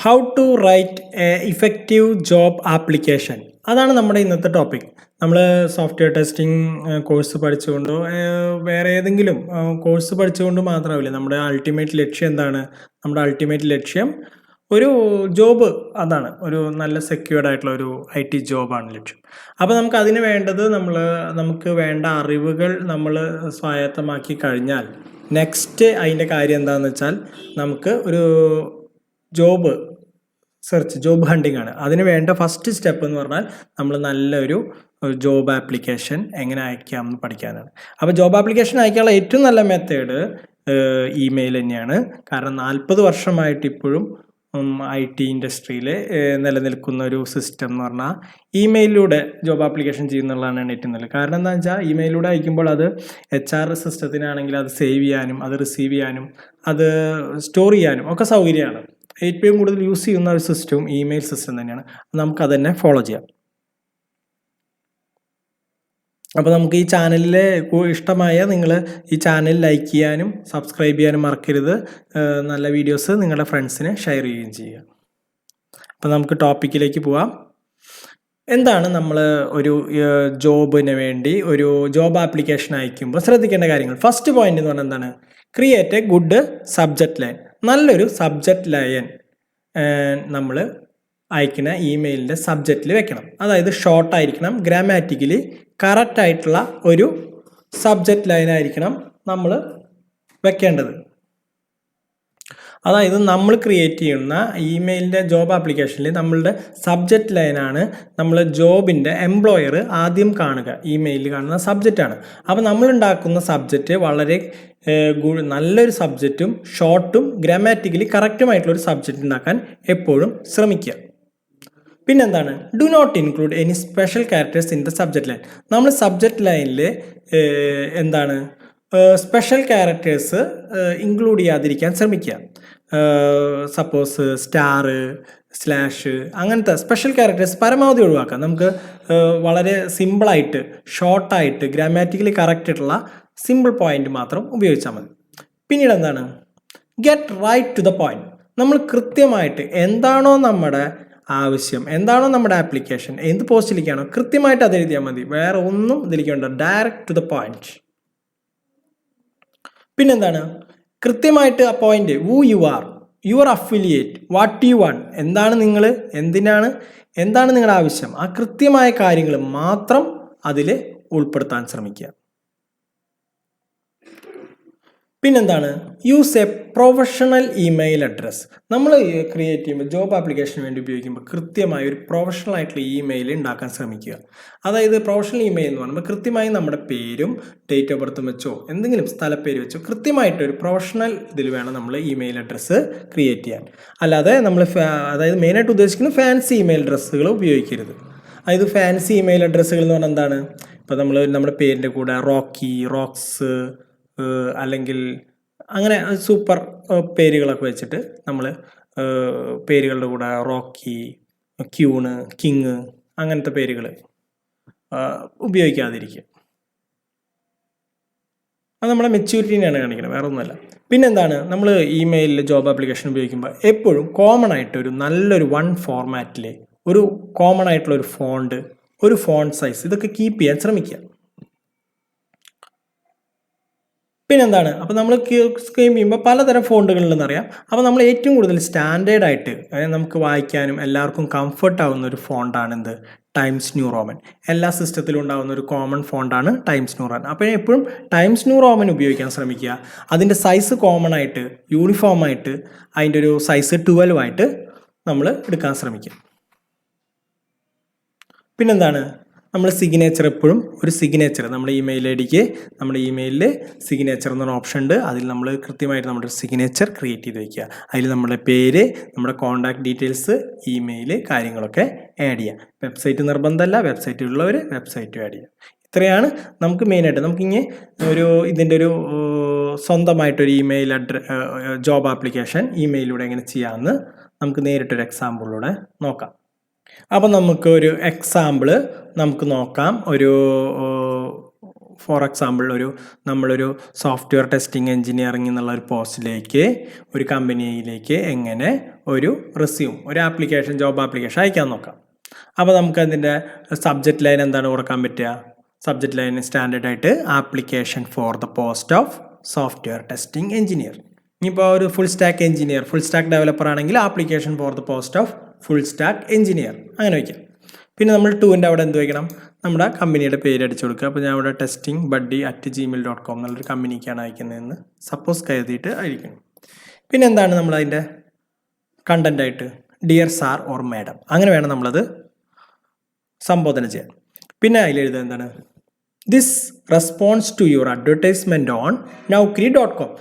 How to write a effective job application. അതാണ് നമ്മുടെ ഇന്നത്തെ ടോപ്പിക്. നമ്മൾ സോഫ്റ്റ്വെയർ ടെസ്റ്റിംഗ് കോഴ്സ് പഠിച്ചുകൊണ്ടോ വേറെ ഏതെങ്കിലും കോഴ്സ് പഠിച്ചുകൊണ്ട് മാത്രമാവില്ല. നമ്മുടെ അൾട്ടിമേറ്റ് ലക്ഷ്യം എന്താണ്? നമ്മുടെ അൾട്ടിമേറ്റ് ലക്ഷ്യം ഒരു ജോബ്, അതാണ് ഒരു നല്ല സെക്യൂർഡ് ആയിട്ടുള്ള ഒരു IT ജോബാണ് ലക്ഷ്യം. അപ്പോൾ നമുക്ക് അതിന് വേണ്ടത് നമുക്ക് വേണ്ട അറിവുകൾ നമ്മൾ സ്വായത്തമാക്കി കഴിഞ്ഞാൽ നെക്സ്റ്റ് അതിൻ്റെ കാര്യം എന്താണെന്ന് വെച്ചാൽ നമുക്ക് ഒരു ജോബ് ഹണ്ടിങ് ആണ്. അതിന് വേണ്ട ഫസ്റ്റ് സ്റ്റെപ്പ് എന്ന് പറഞ്ഞാൽ നമ്മൾ നല്ലൊരു ജോബ് ആപ്ലിക്കേഷൻ എങ്ങനെ അയക്കാം എന്ന് പഠിക്കാനാണ്. അപ്പോൾ ജോബ് ആപ്ലിക്കേഷൻ അയക്കാനുള്ള ഏറ്റവും നല്ല മെത്തേഡ് ഇമെയിൽ തന്നെയാണ്. കാരണം 40 വർഷമായിട്ട് ഇപ്പോഴും IT ഇൻഡസ്ട്രിയിൽ നിലനിൽക്കുന്ന ഒരു സിസ്റ്റം എന്ന് പറഞ്ഞാൽ ഇമെയിലിലൂടെ ജോബ് ആപ്ലിക്കേഷൻ ചെയ്യുന്നുള്ളതാണ് ഏറ്റവും നല്ലത്. കാരണം എന്താണെന്ന് വെച്ചാൽ ഇമെയിലിലൂടെ അയക്കുമ്പോൾ അത് HR സിസ്റ്റത്തിനാണെങ്കിൽ അത് സേവ് ചെയ്യാനും അത് റിസീവ് ചെയ്യാനും അത് സ്റ്റോർ ചെയ്യാനും ഒക്കെ സൗകര്യമാണ്. ഏറ്റവും കൂടുതൽ യൂസ് ചെയ്യുന്ന ഒരു സിസ്റ്റവും ഇമെയിൽ സിസ്റ്റം തന്നെയാണ്. നമുക്കത് തന്നെ ഫോളോ ചെയ്യാം. അപ്പോൾ നമുക്ക് ഈ ചാനലിൽ ഇഷ്ടമായ നിങ്ങൾ ഈ ചാനൽ ലൈക്ക് ചെയ്യാനും സബ്സ്ക്രൈബ് ചെയ്യാനും മറക്കരുത്. നല്ല വീഡിയോസ് നിങ്ങളുടെ ഫ്രണ്ട്സിന് ഷെയർ ചെയ്യുകയും ചെയ്യുക. അപ്പോൾ നമുക്ക് ടോപ്പിക്കിലേക്ക് പോവാം. എന്താണ് നമ്മൾ ഒരു ജോബിന് വേണ്ടി ഒരു ജോബ് ആപ്ലിക്കേഷൻ അയക്കുമ്പോൾ ശ്രദ്ധിക്കേണ്ട കാര്യങ്ങൾ? ഫസ്റ്റ് പോയിന്റ് എന്ന് പറഞ്ഞാൽ എന്താണ്? Create A good subject line. നല്ലൊരു സബ്ജക്റ്റ് ലൈൻ നമ്മൾ അയക്കുന്ന ഇമെയിലിൻ്റെ സബ്ജക്റ്റിൽ വെക്കണം. അതായത് ഷോർട്ടായിരിക്കണം, ഗ്രാമാറ്റിക്കലി കറക്റ്റ് ആയിട്ടുള്ള ഒരു സബ്ജക്റ്റ് ലൈൻ ആയിരിക്കണം നമ്മൾ വെക്കേണ്ടത്. അതായത് നമ്മൾ ക്രിയേറ്റ് ചെയ്യുന്ന ഇമെയിലിൻ്റെ ജോബ് ആപ്ലിക്കേഷനിൽ നമ്മളുടെ സബ്ജക്റ്റ് ലൈനാണ് നമ്മൾ ജോബിൻ്റെ എംപ്ലോയർ ആദ്യം കാണുക. ഇമെയിലിൽ കാണുന്ന സബ്ജക്റ്റാണ്. അപ്പോൾ നമ്മളുണ്ടാക്കുന്ന സബ്ജക്റ്റ് വളരെ നല്ലൊരു സബ്ജക്റ്റും ഷോർട്ടും ഗ്രാമാറ്റിക്കലി കറക്റ്റുമായിട്ടുള്ളൊരു സബ്ജക്റ്റ് ഉണ്ടാക്കാൻ എപ്പോഴും ശ്രമിക്കുക. പിന്നെന്താണ്? Do not include any special characters in the subject line. നമ്മൾ സബ്ജക്റ്റ് ലൈനിൽ എന്താണ് സ്പെഷ്യൽ ക്യാരക്ടേഴ്സ് ഇൻക്ലൂഡ് ചെയ്യാതിരിക്കാൻ ശ്രമിക്കുക. സപ്പോസ് സ്റ്റാർ, സ്ലാഷ് അങ്ങനത്തെ സ്പെഷ്യൽ ക്യാരക്ടേഴ്സ് പരമാവധി ഒഴിവാക്കാം. നമുക്ക് വളരെ സിമ്പിളായിട്ട് ഷോർട്ടായിട്ട് ഗ്രാമാറ്റിക്കലി കറക്റ്റ് ആയിട്ടുള്ള സിമ്പിൾ പോയിന്റ് മാത്രം ഉപയോഗിച്ചാൽ മതി. പിന്നീട് എന്താണ്? Get right to the point. നമ്മൾ കൃത്യമായിട്ട് എന്താണോ നമ്മുടെ ആവശ്യം, എന്താണോ നമ്മുടെ ആപ്ലിക്കേഷൻ, എന്ത് പോസ്റ്റിലേക്കാണോ കൃത്യമായിട്ട് അത് എഴുതിയാൽ മതി. വേറെ ഒന്നും ഇതിലേക്ക് വേണ്ട. Direct to the point. പിന്നെന്താണ്? കൃത്യമായിട്ട് ആ point, who you are, your affiliate, what you want, എന്താണ് നിങ്ങൾ, എന്താണ് നിങ്ങളുടെ ആവശ്യം, ആ കൃത്യമായ കാര്യങ്ങൾ മാത്രം അതിൽ ഉൾപ്പെടുത്താൻ ശ്രമിക്കുക. പിന്നെന്താണ്? Use A professional email address. നമ്മൾ ക്രിയേറ്റ് ചെയ്യുമ്പോൾ ജോബ് ആപ്ലിക്കേഷന് വേണ്ടി ഉപയോഗിക്കുമ്പോൾ കൃത്യമായി ഒരു പ്രൊഫഷണൽ ആയിട്ടുള്ള ഇമെയിൽ ഉണ്ടാക്കാൻ ശ്രമിക്കുക. അതായത് പ്രൊഫഷണൽ ഇമെയിൽ എന്ന് പറയുമ്പോൾ കൃത്യമായി നമ്മുടെ പേരും ഡേറ്റ് ഓഫ് ബർത്തും വെച്ചോ എന്തെങ്കിലും സ്ഥലപ്പേര് വെച്ചോ കൃത്യമായിട്ട് ഒരു പ്രൊഫഷണൽ ഇതിൽ വേണം നമ്മൾ ഇമെയിൽ അഡ്രസ്സ് ക്രിയേറ്റ് ചെയ്യാൻ. അല്ലാതെ നമ്മൾ അതായത് മെയിനായിട്ട് ഉദ്ദേശിക്കുന്നത് ഫാൻസി ഇമെയിൽ അഡ്രസ്സുകൾ ഉപയോഗിക്കരുത്. അതായത് ഫാൻസി ഇമെയിൽ അഡ്രസ്സുകൾ എന്ന് പറഞ്ഞാൽ എന്താണ്? ഇപ്പോൾ നമ്മുടെ പേരിൻ്റെ കൂടെ റോക്കി, റോക്സ് അല്ലെങ്കിൽ അങ്ങനെ സൂപ്പർ പേരുകളൊക്കെ വെച്ചിട്ട് നമ്മൾ പേരുകളുടെ കൂടെ റോക്കി, ക്യൂണ്, കിങ് അങ്ങനത്തെ പേരുകൾ ഉപയോഗിക്കാതിരിക്കുക. അത് നമ്മുടെ മെച്യൂരിറ്റിനെയാണ് കാണിക്കുന്നത്, വേറെ ഒന്നുമല്ല. പിന്നെന്താണ്? നമ്മൾ ഇമെയിലിൽ ജോബ് ആപ്ലിക്കേഷൻ ഉപയോഗിക്കുമ്പോൾ എപ്പോഴും കോമൺ ആയിട്ട് ഒരു നല്ലൊരു ഫോർമാറ്റിൽ ഒരു കോമൺ ആയിട്ടുള്ള ഒരു ഫോണ്ട്, ഒരു ഫോണ്ട് സൈസ് ഇതൊക്കെ കീപ്പ് ചെയ്യാൻ ശ്രമിക്കുക. പിന്നെന്താണ്? അപ്പോൾ നമ്മൾ സ്ക്രീൻ ചെയ്യുമ്പോൾ പലതരം ഫോണ്ടുകളുണ്ടെന്ന് അറിയാം. അപ്പോൾ നമ്മൾ ഏറ്റവും കൂടുതൽ സ്റ്റാൻഡേർഡായിട്ട് നമുക്ക് വായിക്കാനും എല്ലാവർക്കും കംഫർട്ട് ആവുന്ന ഒരു ഫോണ്ടാണ് എന്ത്? Times new Roman. എല്ലാ സിസ്റ്റത്തിലും ഉണ്ടാകുന്ന ഒരു കോമൺ ഫോണ്ടാണ് ടൈംസ് ന്യൂ റോമൻ. അപ്പോൾ എപ്പോഴും ടൈംസ് ന്യൂ റോമൻ ഉപയോഗിക്കാൻ ശ്രമിക്കുക. അതിൻ്റെ സൈസ് കോമൺ ആയിട്ട് യൂണിഫോമായിട്ട് അതിൻ്റെ ഒരു സൈസ് 12 ആയിട്ട് നമ്മൾ എടുക്കാൻ ശ്രമിക്കുക. പിന്നെന്താണ്? നമ്മൾ സിഗ്നേച്ചർ എപ്പോഴും ഒരു സിഗ്നേച്ചർ നമ്മുടെ ഇമെയിൽ ഐഡിക്ക് നമ്മുടെ ഇമെയിലിൽ സിഗ്നേച്ചർ എന്നൊരു ഓപ്ഷൻ ഉണ്ട്. അതിൽ നമ്മൾ കൃത്യമായിട്ട് നമ്മുടെ സിഗ്നേച്ചർ ക്രിയേറ്റ് ചെയ്ത് വയ്ക്കുക. അതിൽ നമ്മുടെ പേര്, നമ്മുടെ കോൺടാക്ട് ഡീറ്റെയിൽസ്, ഇമെയിൽ കാര്യങ്ങളൊക്കെ ആഡ് ചെയ്യുക. വെബ്സൈറ്റ് നിർബന്ധമല്ല, വെബ്സൈറ്റ് ഉള്ളവർ വെബ്സൈറ്റ് ആഡ് ചെയ്യുക. ഇത്രയാണ് നമുക്ക് മെയിനായിട്ട്. നമുക്കിങ്ങനെ ഇതിൻ്റെ ഒരു സ്വന്തമായിട്ടൊരു ഇമെയിൽ ജോബ് ആപ്ലിക്കേഷൻ ഇമെയിലൂടെ എങ്ങനെ ചെയ്യാമെന്ന് നമുക്ക് നേരിട്ടൊരു എക്സാമ്പിളിലൂടെ നോക്കാം. അപ്പോൾ നമുക്ക് ഒരു എക്സാമ്പിൾ നമുക്ക് നോക്കാം. ഫോർ എക്സാമ്പിൾ നമ്മളൊരു സോഫ്റ്റ്വെയർ ടെസ്റ്റിംഗ് എഞ്ചിനീയറിംഗ് എന്നുള്ള ഒരു പോസ്റ്റിലേക്ക് ഒരു കമ്പനിയിലേക്ക് എങ്ങനെ ഒരു ജോബ് ആപ്ലിക്കേഷൻ അയക്കാൻ നോക്കാം. അപ്പോൾ നമുക്ക് അതിൻ്റെ സബ്ജക്റ്റ് ലൈൻ എന്താണ് കൊടുക്കാൻ പറ്റുക? സബ്ജക്റ്റ് ലൈൻ സ്റ്റാൻഡേർഡ് ആയിട്ട് application for the post of software testing engineer. ഇനിയിപ്പോൾ ഒരു ഫുൾ സ്റ്റാക്ക് ഡെവലപ്പർ ആണെങ്കിൽ application for the post of full stack engineer അങ്ങനെ വയ്ക്കാം. പിന്നെ നമ്മൾ 2ൻ്റെ അവിടെ എന്ത് വയ്ക്കണം? നമ്മുടെ കമ്പനിയുടെ പേര് അടിച്ചു കൊടുക്കുക. അപ്പോൾ ഞാൻ ഇവിടെ testingbuddy@gmail.com എന്നുള്ളൊരു കമ്പനിക്കാണ് അയക്കുന്നതെന്ന് സപ്പോസ് കരുതിയിട്ട് അയക്കണം. പിന്നെ എന്താണ് നമ്മളതിൻ്റെ കണ്ടൻ്റായിട്ട്? ഡിയർ സാർ ഓർ മാഡം അങ്ങനെ വേണം നമ്മളത് സംബോധന ചെയ്യാൻ. പിന്നെ അതിലെഴുതുക എന്താണ്? This response to your advertisement on naukri.com.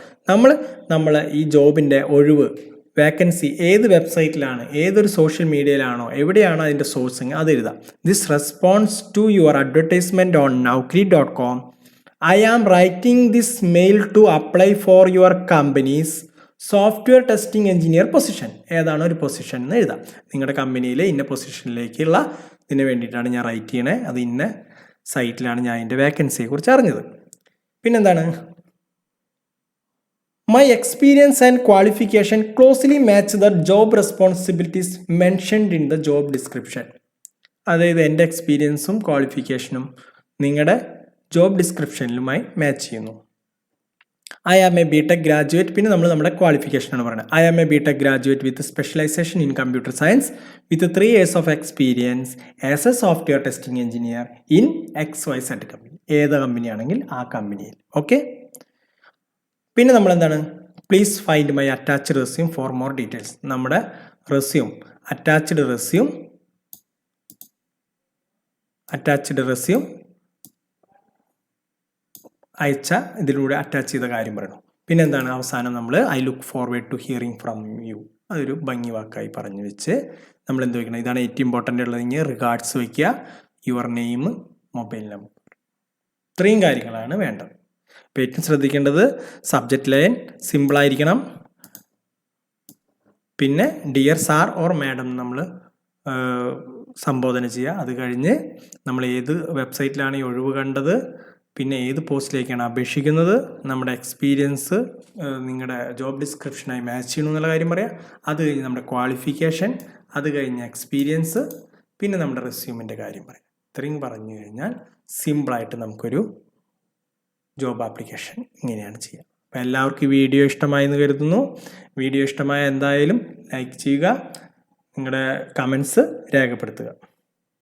നമ്മൾ ഈ ജോബിൻ്റെ ഒഴിവ് വേക്കൻസി ഏത് വെബ്സൈറ്റിലാണ്, ഏതൊരു സോഷ്യൽ മീഡിയയിലാണോ, എവിടെയാണോ അതിൻ്റെ സോഴ്സിങ് അത് എഴുതാം. This response to your advertisement on naukri.com. I am writing this mail to apply for your company's software testing engineer position. ഏതാണോ ഒരു പൊസിഷൻ എന്ന് എഴുതാം. നിങ്ങളുടെ കമ്പനിയിലെ ഇന്ന പൊസിഷനിലേക്കുള്ള ഇതിന് വേണ്ടിയിട്ടാണ് ഞാൻ റൈറ്റ് ചെയ്യണേ. അത് ഇന്ന സൈറ്റിലാണ് ഞാൻ അതിൻ്റെ വേക്കൻസിയെക്കുറിച്ച് അറിഞ്ഞത്. പിന്നെന്താണ്? My experience and qualification closely match the job responsibilities mentioned in the job description. അതായത് എൻ്റെ എക്സ്പീരിയൻസും ക്വാളിഫിക്കേഷനും നിങ്ങളുടെ ജോബ് ഡിസ്ക്രിപ്ഷനിലുമായി മാച്ച് ചെയ്യുന്നു. I am a BTech graduate. പിന്നെ നമ്മുടെ ക്വാളിഫിക്കേഷനാണ് പറയുന്നത്. I am a BTech graduate with specialization in computer science with 3 years of experience as a software testing engineer in XYZ company. ഏത് കമ്പനിയാണെങ്കിൽ ആ കമ്പനിയിൽ. ഓക്കെ. പിന്നെ നമ്മളെന്താണ്? Please find my attached resume for more details. നമ്മുടെ attached resume അയച്ച ഇതിലൂടെ attach ചെയ്ത കാര്യം പറയണം. പിന്നെ എന്താണ്? അവസാനം നമ്മൾ I look forward to hearing from you. അതൊരു ഭംഗി വാക്കായി പറഞ്ഞു വെച്ച് നമ്മൾ എന്ത് വയ്ക്കണം? ഇതാണ് ഏറ്റവും ഇമ്പോർട്ടൻ്റ് ഉള്ളതെങ്കിൽ റിഗാർഡ്സ് വയ്ക്കുക, യുവർ നെയിം, മൊബൈൽ നമ്പർ. ഇത്രയും കാര്യങ്ങളാണ് വേണ്ടത്. അപ്പോൾ ഏറ്റവും ശ്രദ്ധിക്കേണ്ടത് സബ്ജക്റ്റ് ലൈൻ സിമ്പിളായിരിക്കണം. പിന്നെ ഡിയർ സാർ ഓർ മാഡം നമ്മൾ സംബോധന ചെയ്യുക. അത് കഴിഞ്ഞ് നമ്മൾ ഏത് വെബ്സൈറ്റിലാണ് ഈ ഒഴിവ് കണ്ടത്, പിന്നെ ഏത് പോസ്റ്റിലേക്കാണ് അപേക്ഷിക്കുന്നത്, നമ്മുടെ എക്സ്പീരിയൻസ് നിങ്ങളുടെ ജോബ് ഡിസ്ക്രിപ്ഷനായി മാച്ച് ചെയ്യണം എന്നുള്ള കാര്യം പറയാം. അത് കഴിഞ്ഞ് നമ്മുടെ ക്വാളിഫിക്കേഷൻ, അത് കഴിഞ്ഞ് എക്സ്പീരിയൻസ്, പിന്നെ നമ്മുടെ റെസ്യൂമിൻ്റെ കാര്യം പറയാം. ഇത്രയും പറഞ്ഞു കഴിഞ്ഞാൽ സിമ്പിളായിട്ട് നമുക്കൊരു ജോബ് ആപ്ലിക്കേഷൻ ഇങ്ങനെയാണ് ചെയ്യുക. അപ്പോൾ എല്ലാവർക്കും ഈ വീഡിയോ ഇഷ്ടമായെന്ന് കരുതുന്നു. വീഡിയോ ഇഷ്ടമായ എന്തായാലും ലൈക്ക് ചെയ്യുക, നിങ്ങളുടെ കമൻസ് രേഖപ്പെടുത്തുക.